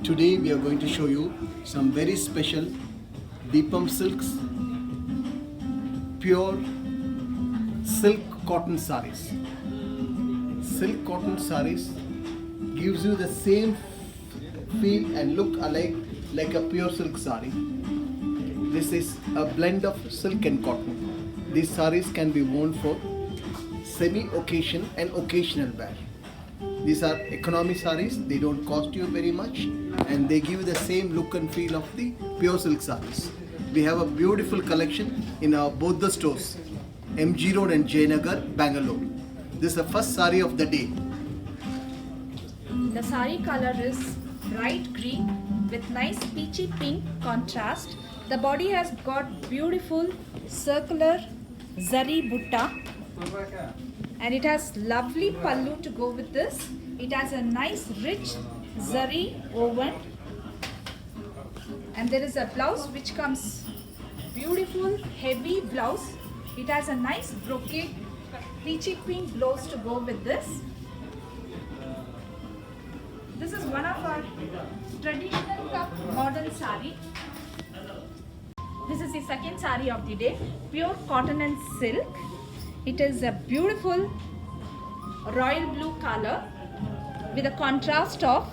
Today we are going to show you some very special Deepam silks, pure silk cotton saris. Silk cotton saris gives you the same feel and look alike like a pure silk sari. This is a blend of silk and cotton. These saris can be worn for semi-occasion and occasional wear. These are economy saris, they don't cost you very much and they give the same look and feel of the pure silk saris. We have a beautiful collection in both the stores, MG Road and Jayanagar, Bangalore. This is the first sari of the day. The sari color is bright green with nice peachy pink contrast. The body has got beautiful circular zari butta and it has lovely pallu to go with this. It has a nice rich zari woven and there is a blouse which comes beautiful heavy blouse. It has a nice brocade peachy pink blouse to go with this. This is one of our traditional cup modern sari. This is the second sari of the day, pure cotton and silk. It is a beautiful royal blue color with a contrast of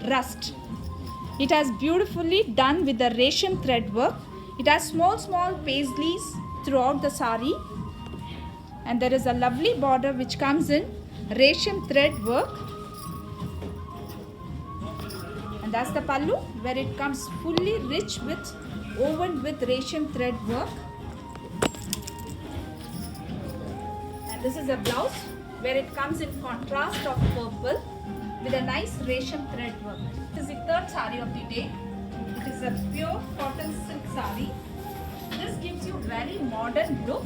rust. It has beautifully done with the resham thread work. It has small paisleys throughout the sari and there is a lovely border which comes in resham thread work. And that's the pallu where it comes fully rich with woven with resham thread work. And this is a blouse where it comes in contrast of purple with a nice resham thread work. This is the third sari of the day. It is a pure cotton silk sari. This gives you very modern look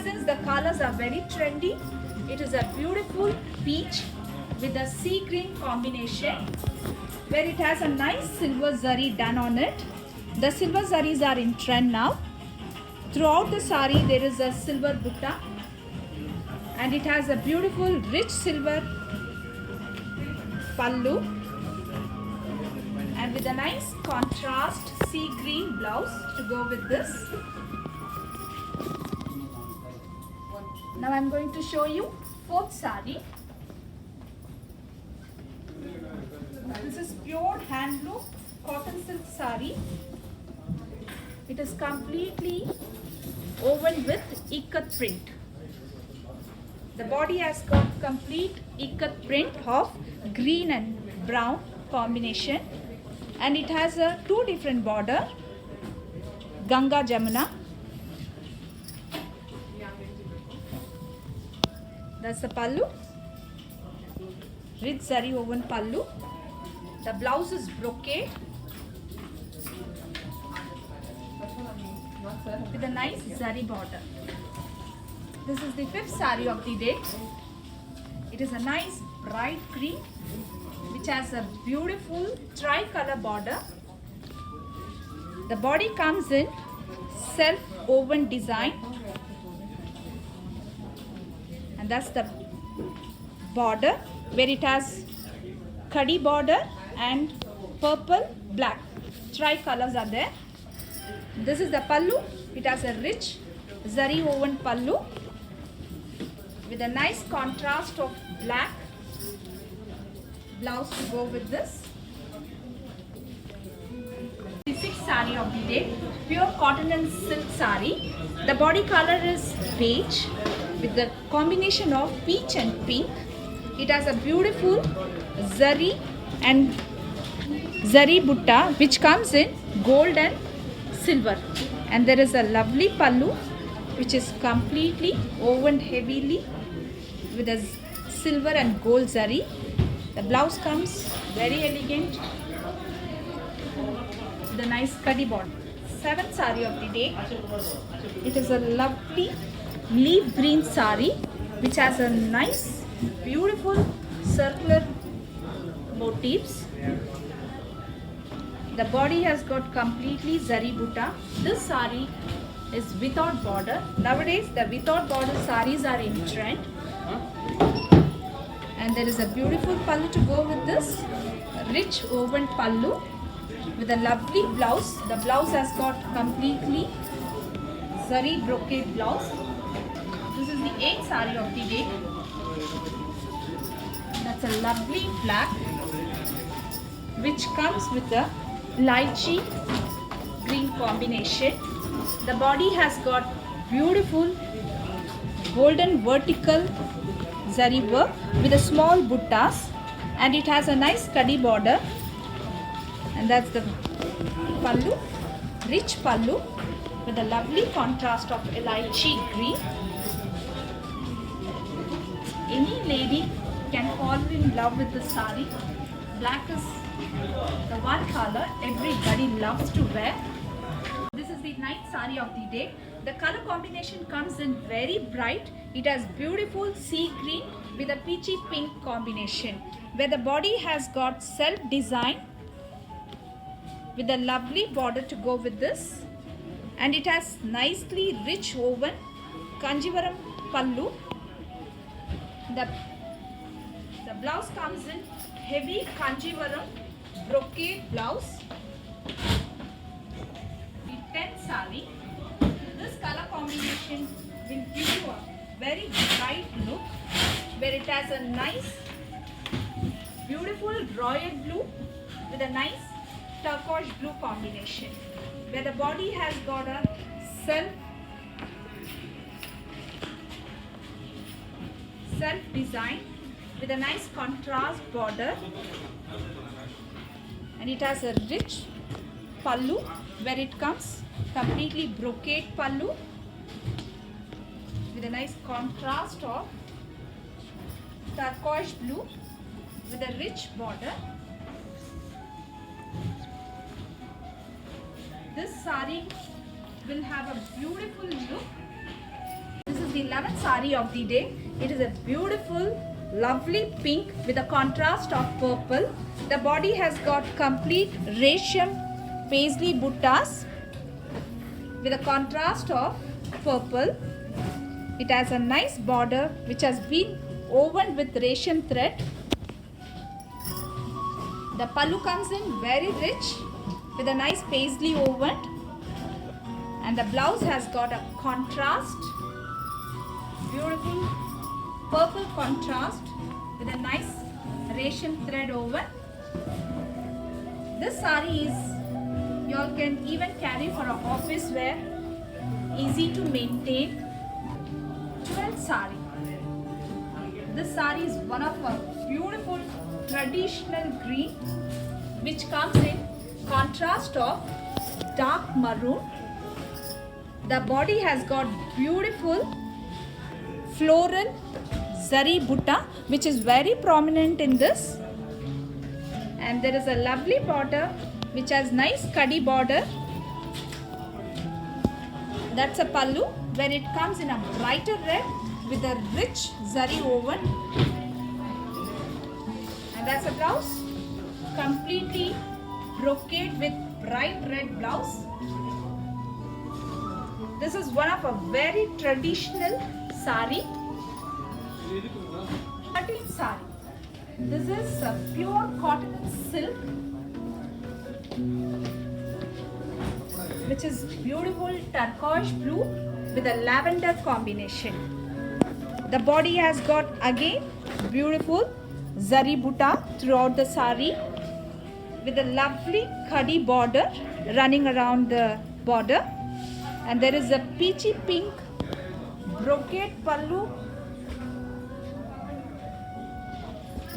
since the colors are very trendy. It is a beautiful peach with a sea green combination where it has a nice silver zari done on it. The silver zaris are in trend now. Throughout the sari there is a silver butta and it has a beautiful rich silver pallu and with a nice contrast sea green blouse to go with this. Now I am going to show you fourth sari. This is pure handloom cotton silk sari. It is completely woven with ikat print. The body has got complete ikat print of green and brown combination and it has a two different border, Ganga Jamuna. That's the pallu, rich zari woven pallu. The blouse is brocade with a nice zari border. This is the fifth sari of the day. It is a nice bright green which has a beautiful tri-color border. The body comes in self-woven design and that's the border where it has khadi border and purple black tri-colors are there. This is the pallu. It has a rich zari woven pallu with a nice contrast of black blouse to go with this. The sixth sari of the day, pure cotton and silk sari. The body color is beige with the combination of peach and pink. It has a beautiful zari and zari butta which comes in gold and silver and there is a lovely pallu which is completely woven heavily with a silver and gold zari. The blouse comes very elegant with a nice khadi border. Seventh sari of the day. It is a lovely leaf green sari which has a nice beautiful circular motifs. The body has got completely zari butta. This sari is without border. Nowadays the without border saris are in trend. And there is a beautiful pallu to go with this, rich woven pallu with a lovely blouse. The blouse has got completely zari brocade blouse. This is the 8th saree of the day. That's a lovely black which comes with a lychee green combination. The body has got beautiful golden vertical zari work with a small buttas, and it has a nice kadi border, and that's the pallu, rich pallu with a lovely contrast of lychee green. Any lady can fall in love with the sari. Black is the one color everybody loves to wear. This is the 9th saree of the day. The color combination comes in very bright. It has beautiful sea green with a peachy pink combination, where the body has got self design with a lovely border to go with this, and it has nicely rich woven Kanjivaram pallu. The blouse comes in heavy Kanjivaram brocade blouse. The 10th saree. This color combination will give you a very bright look, where it has a nice beautiful royal blue with a nice turquoise blue combination, where the body has got a self design with a nice contrast border, and it has a rich pallu where it comes completely brocade pallu with a nice contrast of turquoise blue with a rich border. This saree will have a beautiful look. This is the 11th saree of the day. It is a beautiful, lovely pink with a contrast of purple. The body has got complete resham paisley buttas with a contrast of purple. It has a nice border which has been woven with resham thread. The pallu comes in very rich with a nice paisley woven, and the blouse has got a contrast, beautiful purple contrast with a nice resham thread woven. This saree is, you all can even carry for an office wear, easy to maintain. 12th saree. This saree is one of a beautiful traditional green which comes in contrast of dark maroon. The body has got beautiful floral zari butta which is very prominent in this, and there is a lovely border which has nice kadi border. That's a pallu where it comes in a brighter red with a rich zari woven, and that's a blouse completely brocade with bright red blouse. This is one of a very traditional sari. 13th sari. This is a pure cotton silk which is beautiful turquoise blue with a lavender combination. The body has got again beautiful zari butta throughout the sari with a lovely khadi border running around the border, and there is a peachy pink brocade pallu,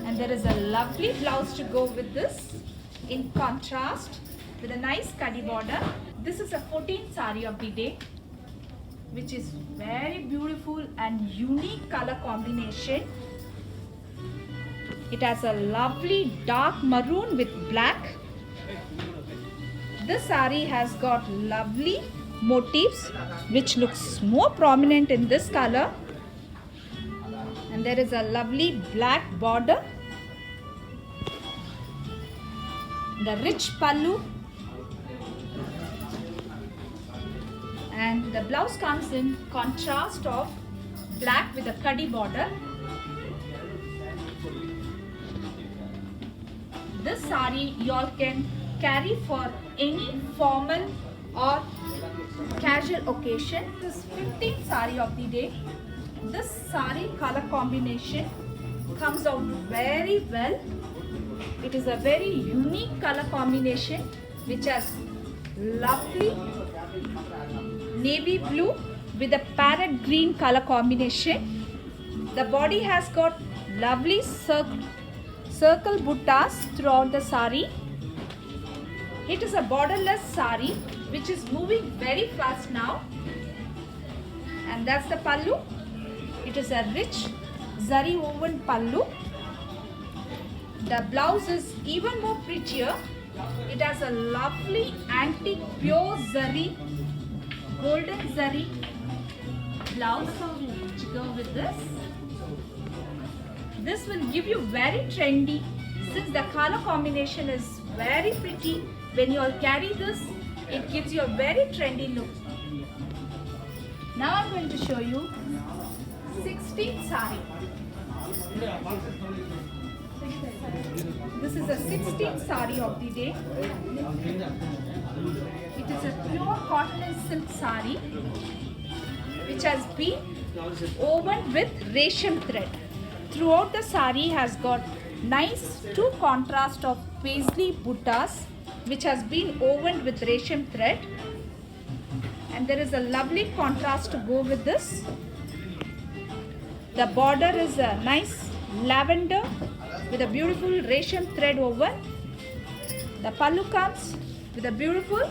and there is a lovely blouse to go with this in contrast with a nice khadi border. This is a 14th sari of the day, which is very beautiful and unique color combination. It has a lovely dark maroon with black. This sari has got lovely motifs which looks more prominent in this color, and there is a lovely black border. The rich pallu, and the blouse comes in contrast of black with a khadi border. This sari you all can carry for any formal or casual occasion. This is 15th sari of the day. This sari color combination comes out very well. It is a very unique color combination which has lovely navy blue with a parrot green color combination. The body has got lovely circle buttas throughout the sari. It is a borderless sari which is moving very fast now. And that's the pallu. It is a rich zari woven pallu. The blouse is even more prettier. It has a lovely antique pure zari, golden zari blouse to go with this. This will give you very trendy, since the color combination is very pretty. When you all carry this, it gives you a very trendy look. Now I'm going to show you 16th sari. This is a 16th sari of the day. It is a pure cotton and silk sari which has been woven with resham thread. Throughout the sari has got nice two contrast of paisley buttas which has been woven with resham thread, and there is a lovely contrast to go with this. The border is a nice lavender with a beautiful resham thread woven. The pallu comes with a beautiful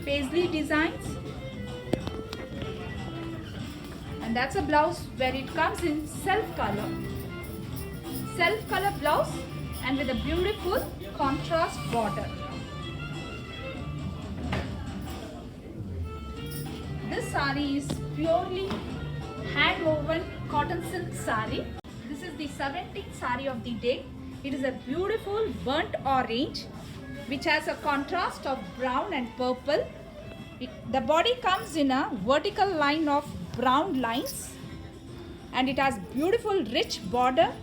paisley designs, and that's a blouse where it comes in self color blouse and with a beautiful contrast border. This sari is purely hand woven cotton silk sari. This is the 17th sari of the day. It is a beautiful burnt orange which has a contrast of brown and purple. The body comes in a vertical line of brown lines, and it has beautiful rich border.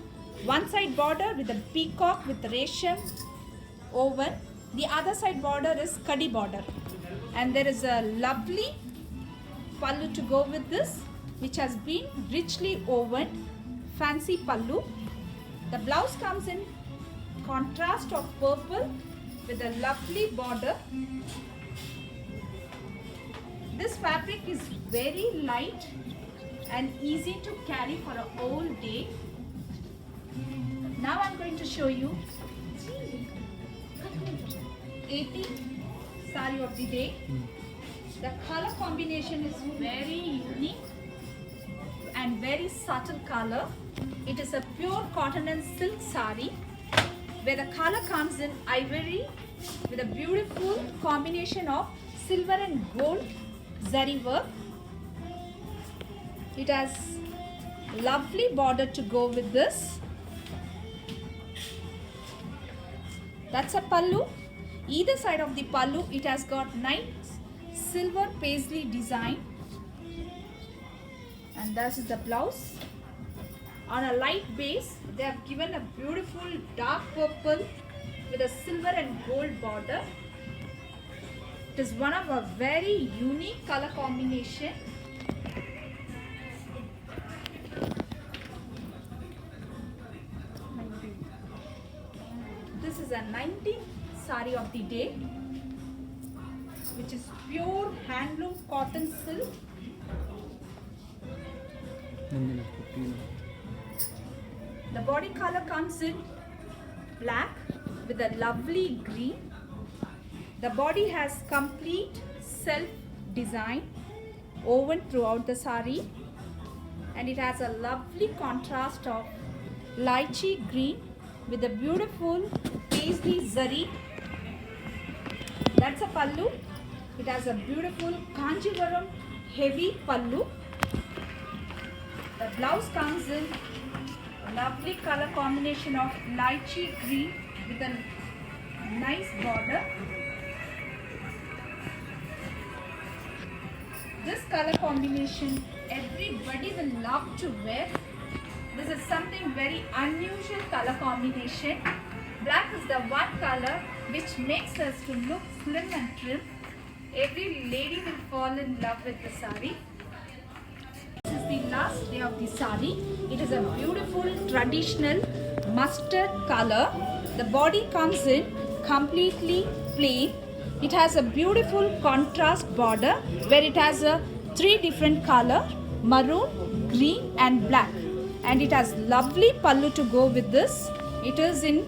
One side border with a peacock with resham woven. The other side border is kadi border, and there is a lovely pallu to go with this which has been richly woven fancy pallu. The blouse comes in contrast of purple with a lovely border. This fabric is very light and easy to carry for a whole day. Now I'm going to show you 18th sari of the day. The color combination is very unique and very subtle color. It is a pure cotton and silk sari where the color comes in ivory with a beautiful combination of silver and gold zari work. It has lovely border to go with this. That's a pallu. Either side of the pallu it has got nice silver paisley design, and that is the blouse. On a light base they have given a beautiful dark purple with a silver and gold border. It is one of a very unique color combination. This is a 19th sari of the day which is pure handloom cotton silk. The body color comes in black with a lovely green. The body has complete self design woven throughout the sari, and it has a lovely contrast of lychee green with a beautiful paisley zari. That's a pallu. It has a beautiful Kanjivaram heavy pallu. The blouse comes in a lovely color combination of lychee green with a nice border. This color combination everybody will love to wear. This is something very unusual color combination Black is the one color which makes us to look slim and trim. Every lady will fall in love with the sari. This is the last day of the sari. It is a beautiful traditional mustard color. The body comes in completely plain. It has a beautiful contrast border where it has a 3 different color: maroon, green and black. And it has lovely pallu to go with this. It is in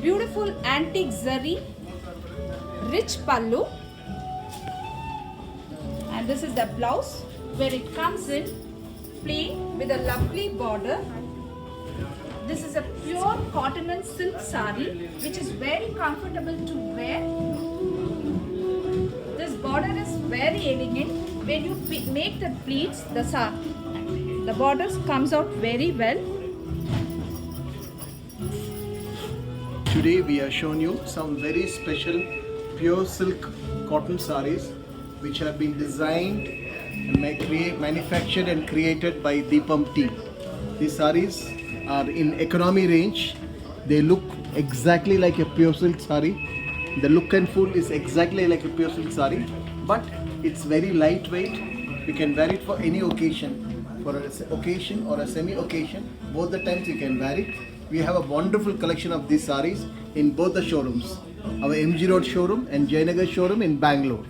beautiful antique zari, rich pallu. And this is the blouse where it comes in plain with a lovely border. This is a pure cotton and silk sari which is very comfortable to wear. This border is very elegant. When you make the pleats, the borders comes out very well. Today we have shown you some very special pure silk cotton saris which have been designed and manufactured and created by Deepam team. These saris are in economy range. They look exactly like a pure silk sari. The look and feel is exactly like a pure silk sari, but it's very lightweight. You can wear it for any occasion, for an occasion or a semi-occasion. Both the times you can wear it. We have a wonderful collection of these saris in both the showrooms. Our MG Road showroom and Jayanagar showroom in Bangalore.